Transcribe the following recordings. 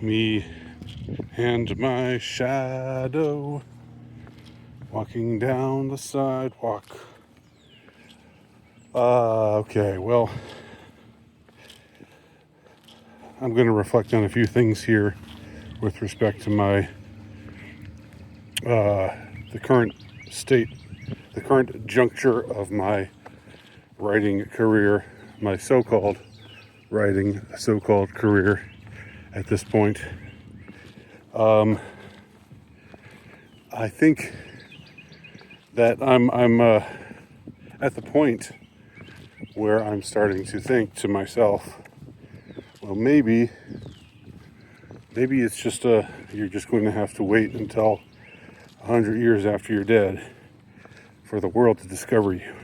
Me and my shadow walking down the sidewalk. Okay, well, I'm going to reflect on a few things here with respect to my the current state, the current juncture of my writing career, my so-called career at this point. I think that I'm at the point where I'm starting to think to myself, well, maybe it's just you're just going to have to wait until 100 years after you're dead for the world to discover you.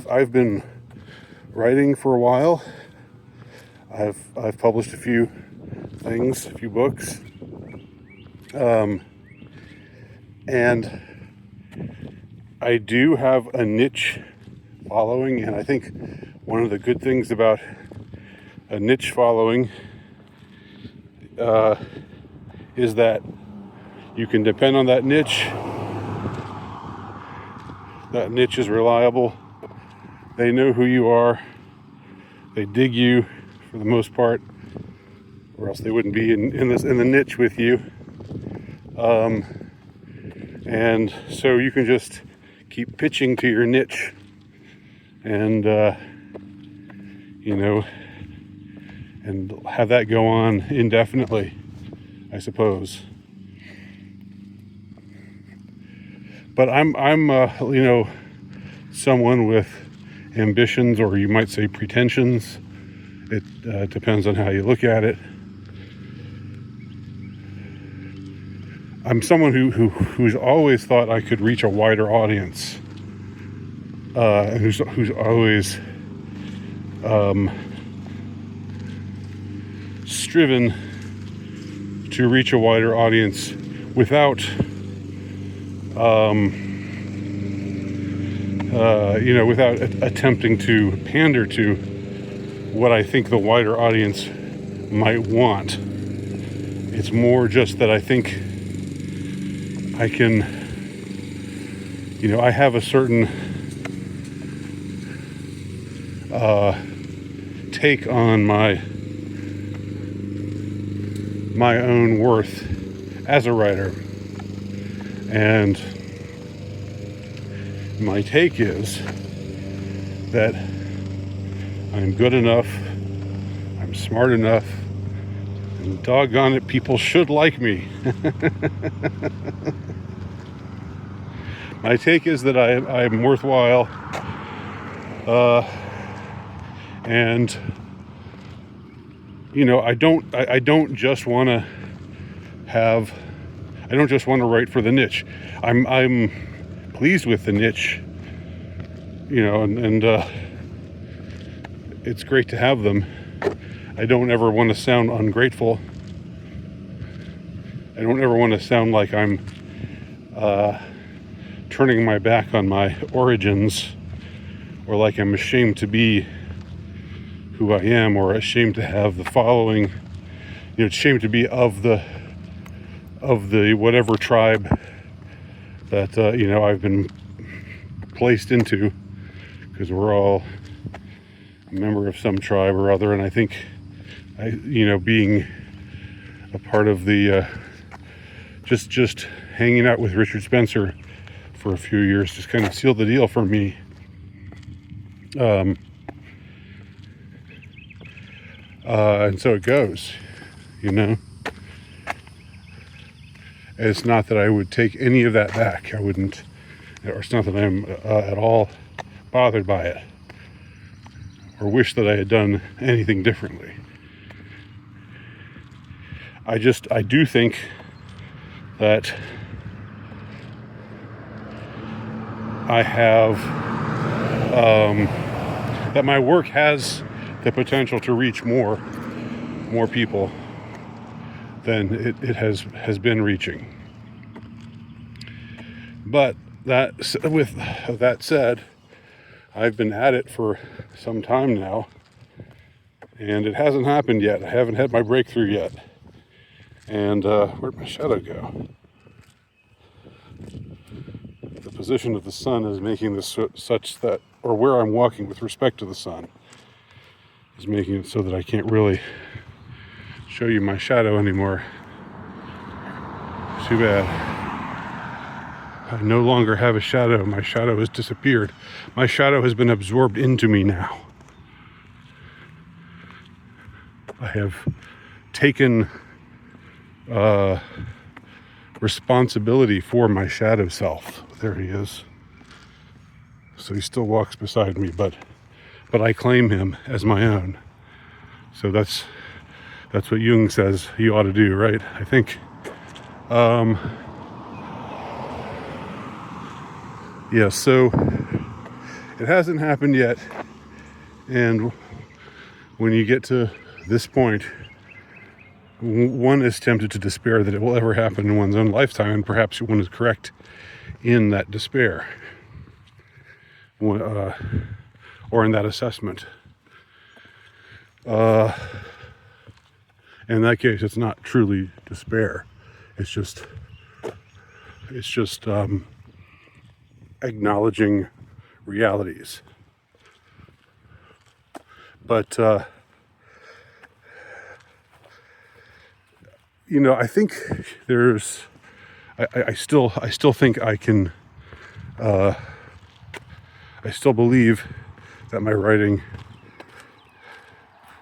I've been writing for a while. I've published a few things, a few books, and I do have a niche following, and I think one of the good things about a niche following is that you can depend on that niche. That niche is reliable. They know who you are. They dig you for the most part, or else they wouldn't be in the niche with you. And so you can just keep pitching to your niche, and and have that go on indefinitely, I suppose. But I'm someone with ambitions, or you might say pretensions. It depends on how you look at it. I'm someone who's always thought I could reach a wider audience, and who's always striven to reach a wider audience without without attempting to pander to what I think the wider audience might want. It's more just that I think I can, I have a certain take on my own worth as a writer. And my take is that I'm good enough, I'm smart enough, and doggone it, people should like me. My take is that I'm worthwhile, and I don't just want to write for the niche. I'm pleased with the niche, and it's great to have them. I don't ever want to sound ungrateful. I don't ever want to sound like I'm turning my back on my origins, or like I'm ashamed to be who I am, or ashamed to have the following, ashamed to be of the whatever tribe that I've been placed into, because we're all a member of some tribe or other. And I think being a part of the just hanging out with Richard Spencer for a few years just kind of sealed the deal for me. And so it goes, It's not that I would take any of that back. I wouldn't, or it's not that I'm at all bothered by it, or wish that I had done anything differently. I do think that I have, that my work has the potential to reach more people than it has been reaching. But with that said, I've been at it for some time now, and it hasn't happened yet. I haven't had my breakthrough yet. And where'd my shadow go? The position of the sun is making this such that, or where I'm walking with respect to the sun, is making it so that I can't really show you my shadow anymore. Too bad. I no longer have a shadow. My shadow has disappeared. My shadow has been absorbed into me now. I have taken responsibility for my shadow self. There he is. So he still walks beside me, but I claim him as my own. So that's what Jung says you ought to do, right? I think. Yeah, so it hasn't happened yet, and when you get to this point, one is tempted to despair that it will ever happen in one's own lifetime, and perhaps one is correct in that despair, or in that assessment. In that case, it's not truly despair. It's just acknowledging realities. But I think there's. I still think I can. I still believe that my writing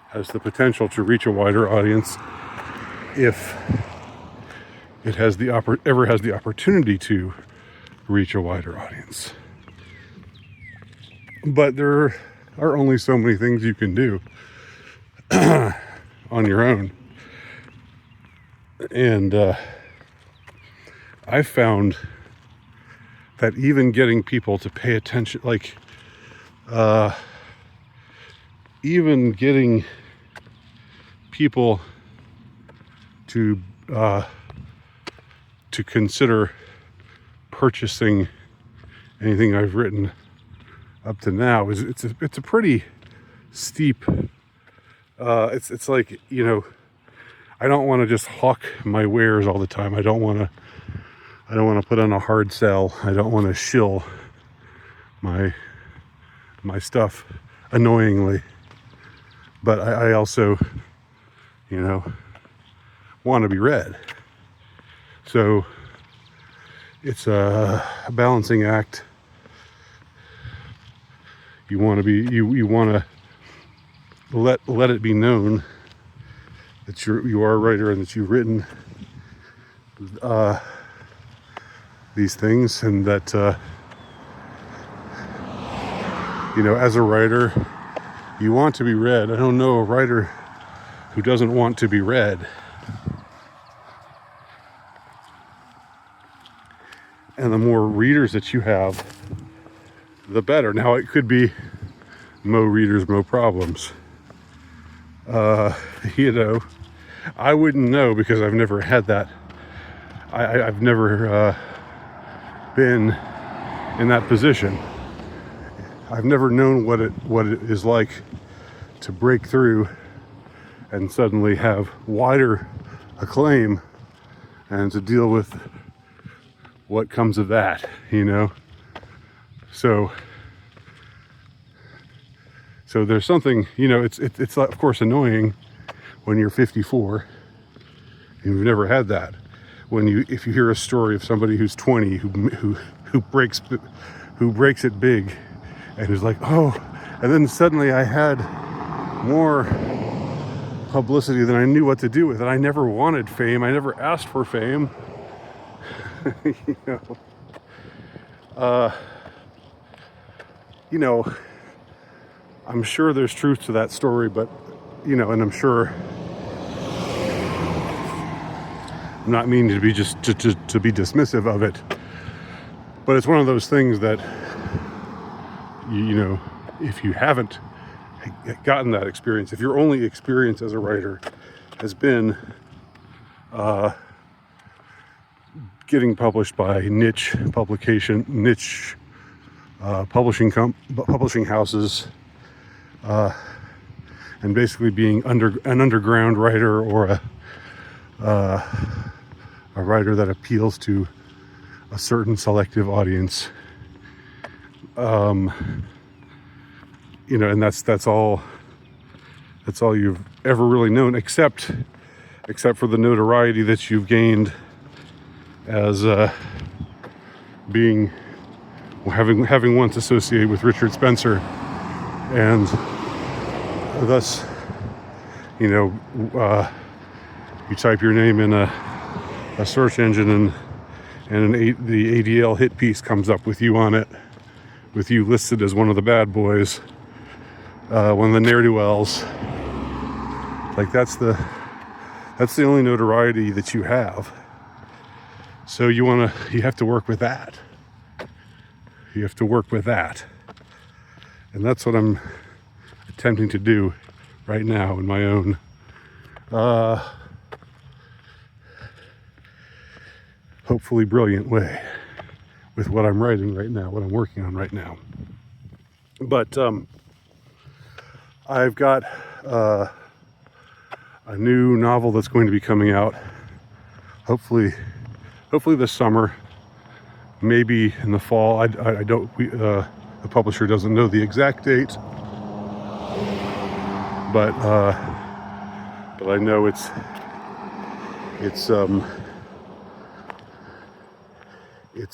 has the potential to reach a wider audience if it has ever has the opportunity to reach a wider audience. But there are only so many things you can do on your own. And I've found that even getting people to pay attention, even getting people to consider purchasing anything I've written up to now it's a pretty steep. It's like, I don't want to just hawk my wares all the time. I don't want to put on a hard sell. I don't want to shill my stuff annoyingly. But I also, want to be read. So it's a balancing act. You want to let it be known that you are a writer and that you've written these things, and that as a writer you want to be read. I don't know a writer who doesn't want to be read. And the more readers that you have, the better. Now, it could be mo readers, mo problems. I wouldn't know because I've never had that. I've never been in that position. I've never known what it is like to break through and suddenly have wider acclaim and to deal with what comes of that, So there's something, it's of course annoying when you're 54 and you've never had that. If you hear a story of somebody who's 20 who breaks it big and is like, oh, and then suddenly I had more publicity than I knew what to do with, and I never wanted fame. I never asked for fame. I'm sure there's truth to that story, but and I'm sure I'm not meaning to be to be dismissive of it, but it's one of those things that if you haven't gotten that experience, if your only experience as a writer has been getting published by niche publishing houses, and basically being an underground writer, or a writer that appeals to a certain selective audience. And that's all you've ever really known, except for the notoriety that you've gained as having once associated with Richard Spencer, and thus, you type your name in a search engine, and the ADL hit piece comes up with you on it, with you listed as one of the bad boys, one of the ne'er-do-wells. Like that's the only notoriety that you have. So you have to work with that. You have to work with that. And that's what I'm attempting to do right now in my own hopefully brilliant way, with what I'm writing right now, what I'm working on right now. But I've got a new novel that's going to be coming out, hopefully this summer, maybe in the fall. I don't. The publisher doesn't know the exact date, but I know it's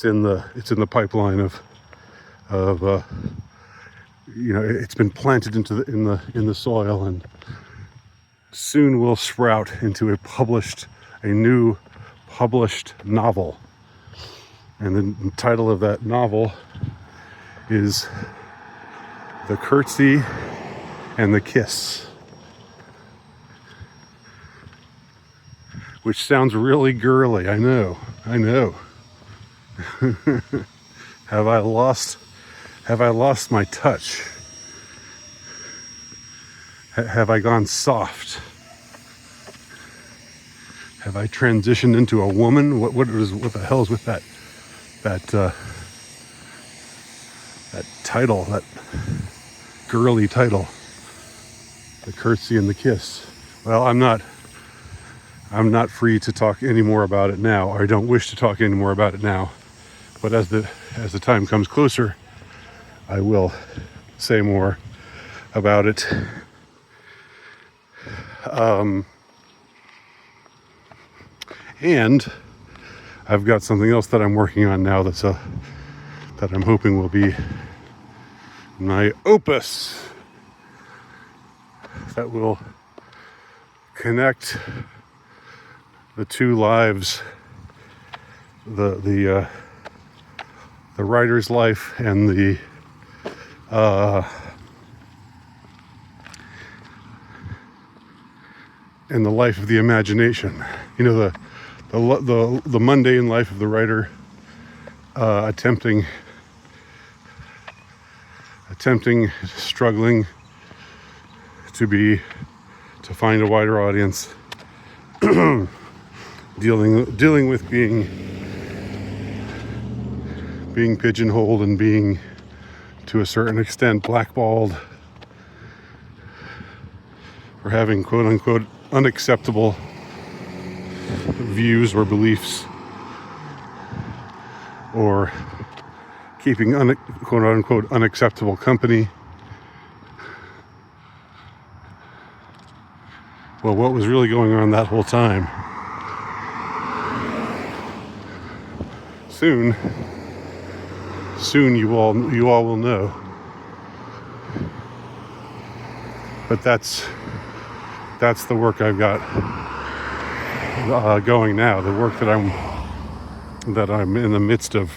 in the pipeline of it's been planted in the soil, and soon will sprout into a new published novel. And the title of that novel is The Curtsy and the Kiss, which sounds really girly. I know. Have I lost my touch? Have I gone soft? Have I transitioned into a woman? What the hell is with that title, that girly title, The Curtsy and the Kiss? Well, I'm not free to talk any more about it now, or I don't wish to talk any more about it now. But as the time comes closer, I will say more about it. And I've got something else that I'm working on now that I'm hoping will be my opus, that will connect the two lives, the writer's life and the life of the imagination. The mundane life of the writer, struggling to find a wider audience, dealing with being pigeonholed and being, to a certain extent, blackballed for having quote unquote unacceptable views or beliefs, or keeping quote unquote unacceptable company. Well, what was really going on that whole time? Soon you all will know. But that's the work I've got going now. The work that I'm in the midst of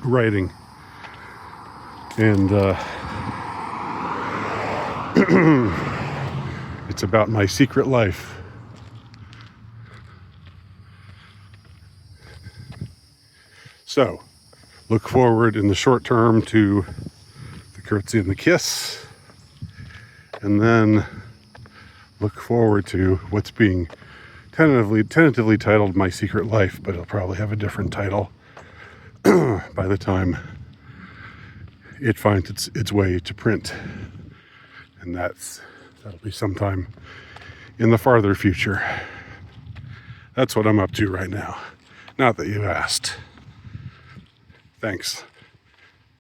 writing, and it's about my secret life. So, look forward in the short term to The Curtsy and the Kiss, and then look forward to what's being tentatively titled My Secret Life, but it'll probably have a different title by the time it finds its way to print. And that'll be sometime in the farther future. That's what I'm up to right now. Not that you asked. Thanks.